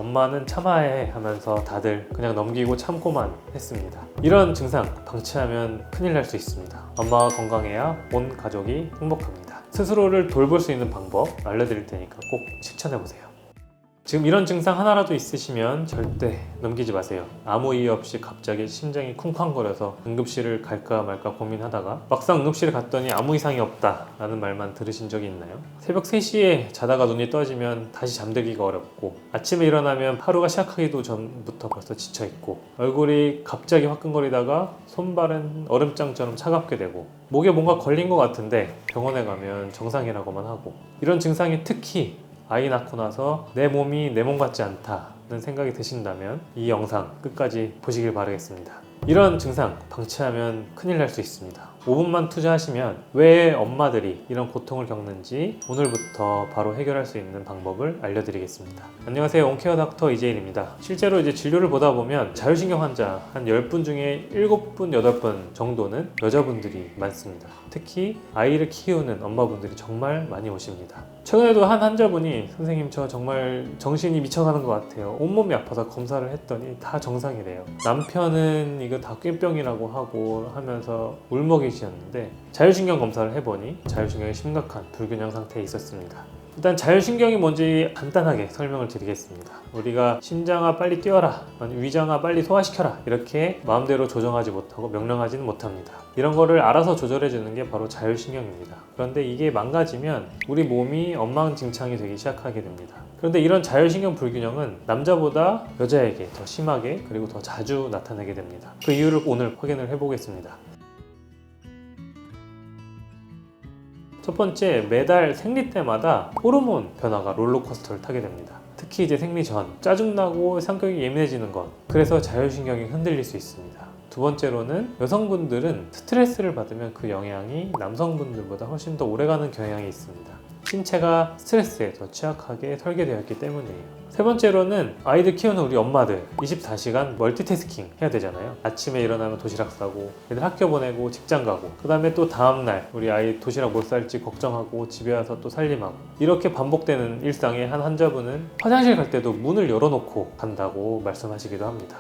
엄마는 참아해 하면서 다들 그냥 넘기고 참고만 했습니다. 이런 증상 방치하면 큰일 날 수 있습니다. 엄마가 건강해야 온 가족이 행복합니다. 스스로를 돌볼 수 있는 방법 알려드릴 테니까 꼭 실천해보세요. 지금 이런 증상 하나라도 있으시면 절대 넘기지 마세요. 아무 이유 없이 갑자기 심장이 쿵쾅거려서 응급실을 갈까 말까 고민하다가 막상 응급실에 갔더니 아무 이상이 없다 라는 말만 들으신 적이 있나요? 새벽 3시에 자다가 눈이 떠지면 다시 잠들기가 어렵고, 아침에 일어나면 하루가 시작하기도 전부터 벌써 지쳐있고, 얼굴이 갑자기 화끈거리다가 손발은 얼음장처럼 차갑게 되고, 목에 뭔가 걸린 것 같은데 병원에 가면 정상이라고만 하고, 이런 증상이 특히 아이 낳고 나서 내 몸이 내 몸 같지 않다는 생각이 드신다면 이 영상 끝까지 보시길 바라겠습니다. 이런 증상 방치하면 큰일 날 수 있습니다. 5분만 투자하시면 왜 엄마들이 이런 고통을 겪는지 오늘부터 바로 해결할 수 있는 방법을 알려드리겠습니다. 안녕하세요, 온케어 닥터 이재일입니다. 실제로 진료를 보다 보면 자율신경 환자 한 10분 중에 7분, 8분 정도는 여자분들이 많습니다. 특히 아이를 키우는 엄마분들이 정말 많이 오십니다. 최근에도 한 환자분이 선생님 저 정말 정신이 미쳐가는 것 같아요. 온몸이 아파서 검사를 했더니 다 정상이래요. 남편은 이거 다 꾀병이라고 하고 하면서 울먹이셨는데 자율신경 검사를 해보니 자율신경이 심각한 불균형 상태에 있었습니다. 일단 자율신경이 뭔지 간단하게 설명을 드리겠습니다. 우리가 심장아 빨리 뛰어라, 위장아 빨리 소화시켜라 이렇게 마음대로 조정하지 못하고 명령하지는 못합니다. 이런 거를 알아서 조절해 주는 게 바로 자율신경입니다. 그런데 이게 망가지면 우리 몸이 엉망진창이 되기 시작하게 됩니다. 그런데 이런 자율신경 불균형은 남자보다 여자에게 더 심하게 그리고 더 자주 나타나게 됩니다. 그 이유를 오늘 확인을 해보겠습니다. 첫 번째, 매달 생리 때마다 호르몬 변화가 롤러코스터를 타게 됩니다. 특히 생리 전 짜증나고 성격이 예민해지는 것, 그래서 자율신경이 흔들릴 수 있습니다. 두 번째로는 여성분들은 스트레스를 받으면 그 영향이 남성분들보다 훨씬 더 오래가는 경향이 있습니다. 신체가 스트레스에 더 취약하게 설계되어 있기 때문이에요. 세 번째로는 아이들 키우는 우리 엄마들 24시간 멀티태스킹 해야 되잖아요. 아침에 일어나면 도시락 싸고, 애들 학교 보내고, 직장 가고, 그 다음에 또 다음날 우리 아이 도시락 못 쌀지 걱정하고, 집에 와서 또 살림하고, 이렇게 반복되는 일상에 한 환자분은 화장실 갈 때도 문을 열어놓고 간다고 말씀하시기도 합니다.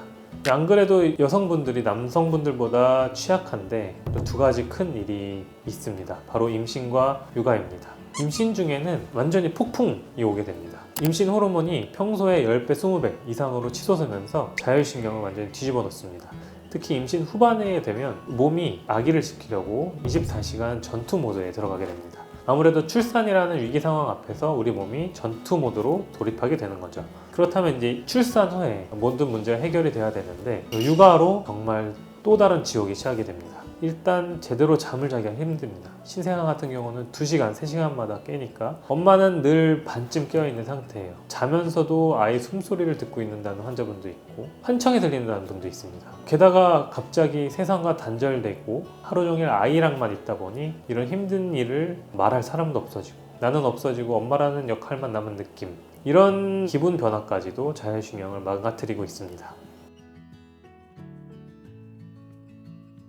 안 그래도 여성분들이 남성분들보다 취약한데 또 두 가지 큰 일이 있습니다. 바로 임신과 육아입니다. 임신 중에는 완전히 폭풍이 오게 됩니다. 임신 호르몬이 평소에 10배, 20배 이상으로 치솟으면서 자율신경을 완전히 뒤집어 놓습니다. 특히 임신 후반에 되면 몸이 아기를 지키려고 24시간 전투 모드에 들어가게 됩니다. 아무래도 출산이라는 위기 상황 앞에서 우리 몸이 전투 모드로 돌입하게 되는 거죠. 그렇다면 출산 후에 모든 문제가 해결이 돼야 되는데 육아로 정말 또 다른 지옥이 시작이 됩니다. 일단 제대로 잠을 자기가 힘듭니다. 신생아 같은 경우는 2시간, 3시간마다 깨니까 엄마는 늘 반쯤 깨어있는 상태예요. 자면서도 아이 숨소리를 듣고 있는다는 환자분도 있고 환청이 들린다는 분도 있습니다. 게다가 갑자기 세상과 단절되고 하루 종일 아이랑만 있다 보니 이런 힘든 일을 말할 사람도 없어지고, 나는 없어지고 엄마라는 역할만 남은 느낌, 이런 기분 변화까지도 자율신경을 망가뜨리고 있습니다.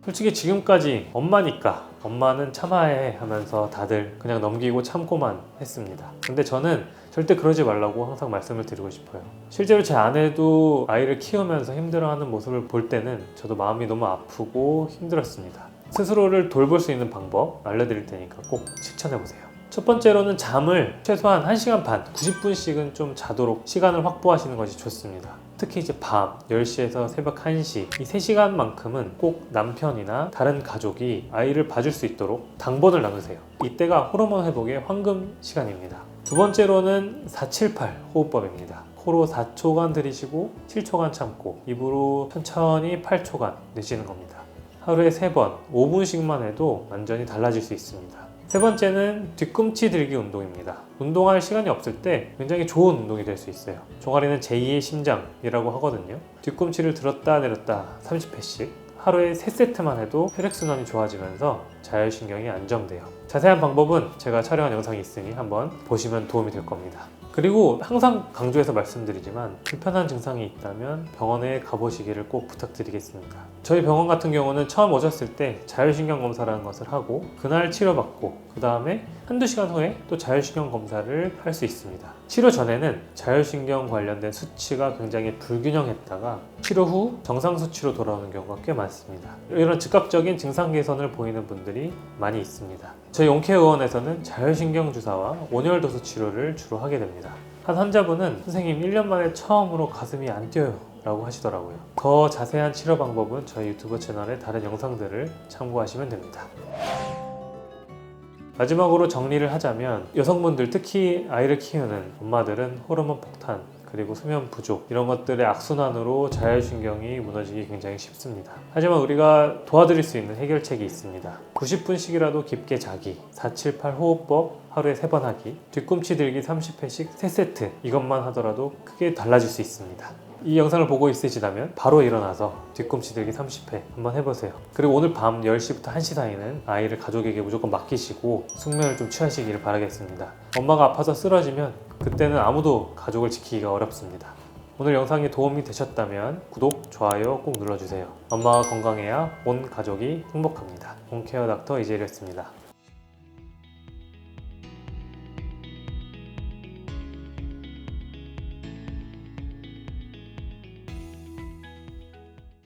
솔직히 지금까지 엄마니까 엄마는 참아해 하면서 다들 그냥 넘기고 참고만 했습니다. 근데 저는 절대 그러지 말라고 항상 말씀을 드리고 싶어요. 실제로 제 아내도 아이를 키우면서 힘들어하는 모습을 볼 때는 저도 마음이 너무 아프고 힘들었습니다. 스스로를 돌볼 수 있는 방법 알려드릴 테니까 꼭 실천해보세요. 첫 번째로는 잠을 최소한 1시간 반, 90분씩은 좀 자도록 시간을 확보하시는 것이 좋습니다. 특히 밤 10시에서 새벽 1시 이 3시간만큼은 꼭 남편이나 다른 가족이 아이를 봐줄 수 있도록 당번을 나누세요. 이때가 호르몬 회복의 황금 시간입니다. 두 번째로는 478 호흡법입니다. 코로 4초간 들이쉬고 7초간 참고 입으로 천천히 8초간 내쉬는 겁니다. 하루에 3번 5분씩만 해도 완전히 달라질 수 있습니다. 세 번째는 뒤꿈치 들기 운동입니다. 운동할 시간이 없을 때 굉장히 좋은 운동이 될 수 있어요. 종아리는 제2의 심장이라고 하거든요. 뒤꿈치를 들었다 내렸다 30회씩 하루에 3세트만 해도 혈액순환이 좋아지면서 자율신경이 안정돼요. 자세한 방법은 제가 촬영한 영상이 있으니 한번 보시면 도움이 될 겁니다. 그리고 항상 강조해서 말씀드리지만 불편한 증상이 있다면 병원에 가보시기를 꼭 부탁드리겠습니다. 저희 병원 같은 경우는 처음 오셨을 때 자율신경 검사라는 것을 하고 그날 치료받고 그 다음에 한두 시간 후에 또 자율신경 검사를 할 수 있습니다. 치료 전에는 자율신경 관련된 수치가 굉장히 불균형했다가 치료 후 정상 수치로 돌아오는 경우가 꽤 많습니다. 이런 즉각적인 증상 개선을 보이는 분들이 많이 있습니다. 저희 온케어원에서는 자율신경 주사와 온열도수 치료를 주로 하게 됩니다. 한 환자분은 선생님 1년 만에 처음으로 가슴이 안 뛰어요 라고 하시더라고요. 더 자세한 치료 방법은 저희 유튜브 채널의 다른 영상들을 참고하시면 됩니다. 마지막으로 정리를 하자면 여성분들, 특히 아이를 키우는 엄마들은 호르몬 폭탄 그리고 수면 부족 이런 것들의 악순환으로 자율신경이 무너지기 굉장히 쉽습니다. 하지만 우리가 도와드릴 수 있는 해결책이 있습니다. 90분씩이라도 깊게 자기, 478 호흡법 하루에 3번 하기, 뒤꿈치 들기 30회씩 3세트 이것만 하더라도 크게 달라질 수 있습니다. 이 영상을 보고 있으시다면 바로 일어나서 뒤꿈치 들기 30회 한번 해보세요. 그리고 오늘 밤 10시부터 1시 사이는 아이를 가족에게 무조건 맡기시고 숙면을 좀 취하시기를 바라겠습니다. 엄마가 아파서 쓰러지면 그때는 아무도 가족을 지키기가 어렵습니다. 오늘 영상이 도움이 되셨다면 구독, 좋아요 꼭 눌러주세요. 엄마가 건강해야 온 가족이 행복합니다. 홈케어 닥터 이재일이었습니다.